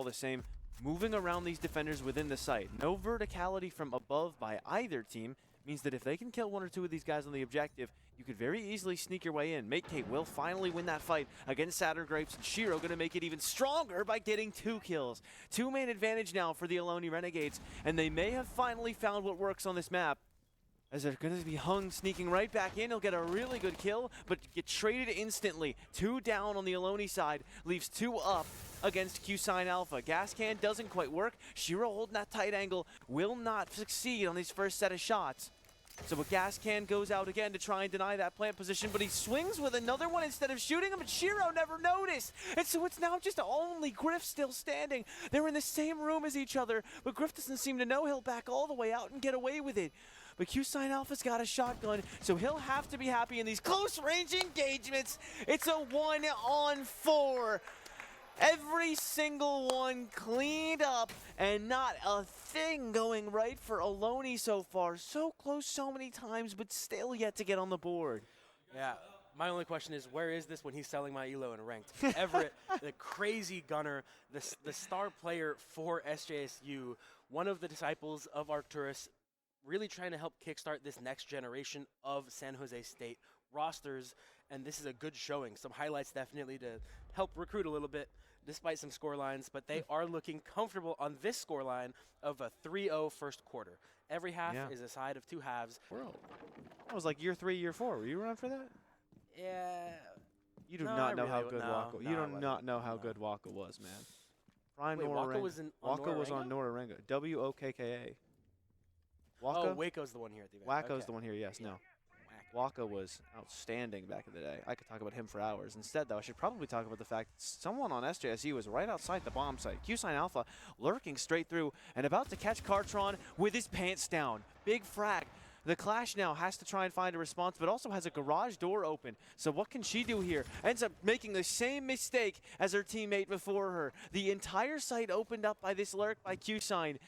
the same, moving around these defenders within the site. No verticality from above by either team means that if they can kill one or two of these guys on the objective, you could very easily sneak your way in. MateK will finally win that fight against Saturn Grapes, and Shiro going to make it even stronger by getting 2 kills. 2-man advantage now for the Ohlone Renegades, and they may have finally found what works on this map. As they're going to be Hung sneaking right back in. He'll get a really good kill, but get traded instantly. 2 down on the Ohlone side, leaves 2 up against Q-Sign Alpha. Gas can doesn't quite work. Shiro holding that tight angle, will not succeed on his first set of shots. So a gas can goes out again to try and deny that plant position, but he swings with another one instead of shooting him, but Shiro never noticed. And so it's now just only Griff still standing. They're in the same room as each other, but Griff doesn't seem to know he'll back all the way out and get away with it. But Q-Sign Alpha's got a shotgun, so he'll have to be happy in these close-range engagements. It's a 1-on-4. Every single one cleaned up, and not a thing going right for Ohlone so far. So close so many times, but still yet to get on the board. Yeah, my only question is, where is this when he's selling my elo in ranked? Everett, the crazy gunner, the star player for SJSU, one of the disciples of Arcturus, really trying to help kickstart this next generation of San Jose State rosters, and this is a good showing. Some highlights definitely to help recruit a little bit, despite some score lines, but they are looking comfortable on this score line of a 3-0 first quarter. Every half is a side of 2 halves. That was like year 3, year 4. Were you around for that? Yeah. You do not know how good Waka. You do not know how good Waka was, man. Prime Wait, Waka was on Norarenga. WOKKA. Waka? Oh, Waco's the one here at the event. Wacko's the one here, yes, no. Waka was outstanding back in the day. I could talk about him for hours. Instead, though, I should probably talk about the fact that someone on SJSU was right outside the bomb site. Q-Sign Alpha lurking straight through and about to catch Cartron with his pants down. Big frag. The Clash now has to try and find a response, but also has a garage door open. So what can she do here? Ends up making the same mistake as her teammate before her. The entire site opened up by this lurk by Q-Sign.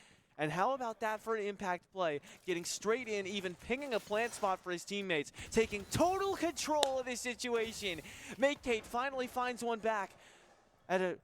And how about that for an impact play? Getting straight in, even pinging a plant spot for his teammates, taking total control of this situation. MateK finally finds one back at a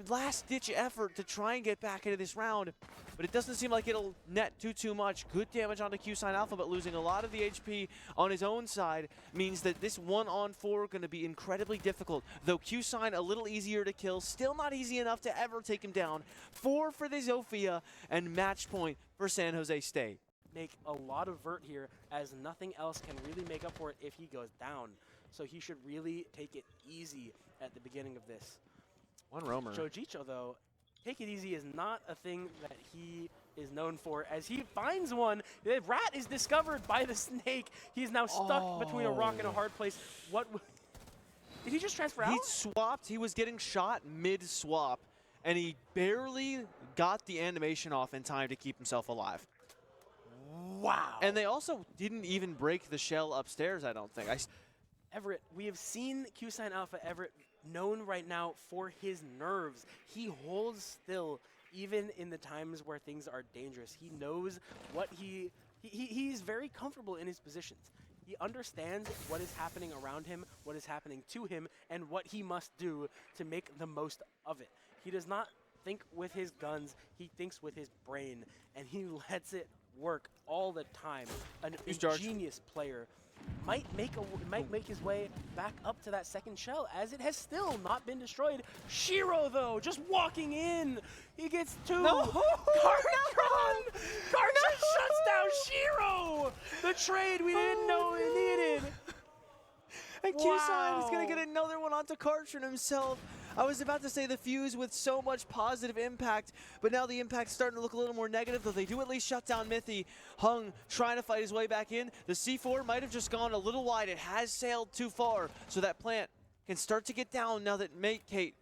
last-ditch effort to try and get back into this round, but it doesn't seem like it'll net too much. Good damage onto Q-Sign Alpha, but losing a lot of the HP on his own side means that this 1-on-4 going to be incredibly difficult, though Q-Sign a little easier to kill, still not easy enough to ever take him down. 4 for the Zofia, and match point for San Jose State. Make a lot of vert here, as nothing else can really make up for it if he goes down. So he should really take it easy at the beginning of this. One roamer. Jojicho, though, take it easy is not a thing that he is known for, as he finds one. The rat is discovered by the snake. He's now stuck between a rock and a hard place. What? Did he just transfer out? He swapped. He was getting shot mid-swap, and he barely got the animation off in time to keep himself alive. Wow. And they also didn't even break the shell upstairs, I don't think. Everett, we have seen Q-Sign Alpha Everett known right now for his nerves. He holds still even in the times where things are dangerous. He knows what he's very comfortable in his positions. He understands what is happening around him, what is happening to him, and what he must do to make the most of it. He does not think with his guns, he thinks with his brain, and he lets it work all the time. An ingenious player. Might make his way back up to that second shell, as it has still not been destroyed. Shiro, though, just walking in. He gets 2. No! Cartron shuts down Shiro! The trade we didn't know we needed. And Q-Sign is going to get another one onto Cartron himself. I was about to say the fuse with so much positive impact, but now the impact's starting to look a little more negative, though they do at least shut down Mithy. Hung trying to fight his way back in. The C4 might have just gone a little wide. It has sailed too far, so that plant can start to get down now that MateK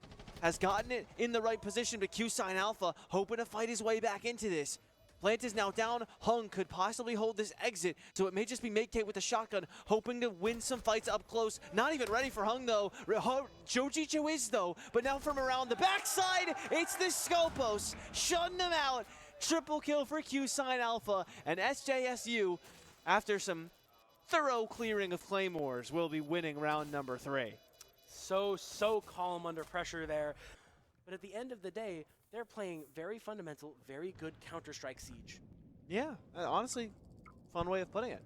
has gotten it in the right position, but Q-Sign Alpha hoping to fight his way back into this. Plant is now down. Hung could possibly hold this exit, so it may just be MateK with a shotgun, hoping to win some fights up close. Not even ready for Hung, though. Jojicho is, though, but now from around the backside, it's the Scopos, shutting them out. Triple kill for Q-Sign Alpha, and SJSU, after some thorough clearing of Claymores, will be winning round number 3. So calm under pressure there. But at the end of the day, they're playing very fundamental, very good Counter-Strike Siege. Yeah, honestly, fun way of putting it.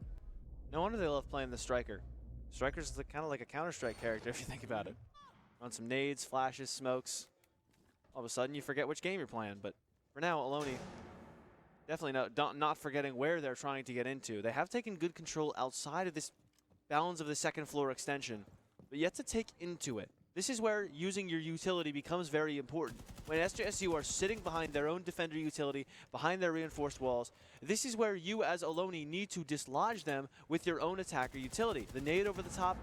No wonder they love playing the Striker. Striker's kind of like a Counter-Strike character if you think about it. Run some nades, flashes, smokes. All of a sudden you forget which game you're playing. But for now, Ohlone definitely not forgetting where they're trying to get into. They have taken good control outside of this bounds of the second floor extension, but yet to take into it. This is where using your utility becomes very important. When SJSU are sitting behind their own defender utility, behind their reinforced walls, this is where you as Ohlone need to dislodge them with your own attacker utility. The nade over the top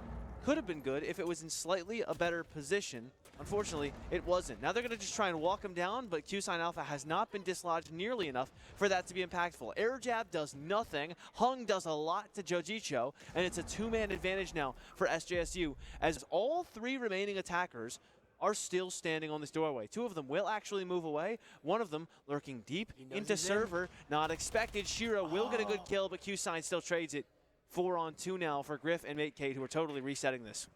could have been good if it was in slightly a better position. Unfortunately, it wasn't. Now they're going to just try and walk him down, but QSign Alpha has not been dislodged nearly enough for that to be impactful. Air jab does nothing. Hung does a lot to Jojicho, and it's a two-man advantage now for SJSU, as all three remaining attackers are still standing on this doorway. Two of them will actually move away. One of them lurking deep into server. Not expected. Shira will get a good kill, but QSign still trades it. 4-on-2 now for Griff and Mate Kate, who are totally resetting this.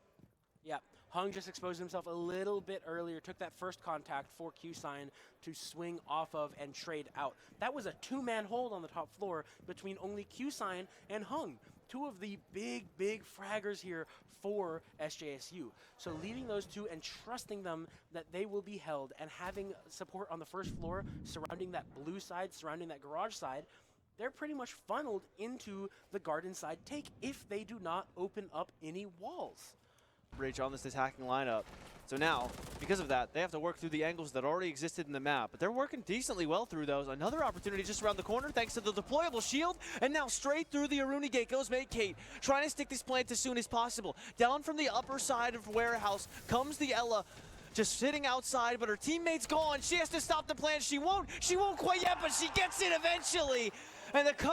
Yeah. Hung just exposed himself a little bit earlier, took that first contact for QSign to swing off of and trade out. That was a two-man hold on the top floor between only QSign and Hung. Two of the big fraggers here for SJSU. So leaving those two and trusting them that they will be held and having support on the first floor surrounding that blue side, surrounding that garage side, they're pretty much funneled into the garden side take if they do not open up any walls. Bridge on this attacking lineup. So now, because of that, they have to work through the angles that already existed in the map, but they're working decently well through those. Another opportunity just around the corner thanks to the deployable shield, and now straight through the Aruni gate goes Mate Kate, trying to stick this plant as soon as possible. Down from the upper side of warehouse comes the Ella, just sitting outside, but her teammate's gone. She has to stop the plant. She won't quite yet, but she gets it eventually. And the cover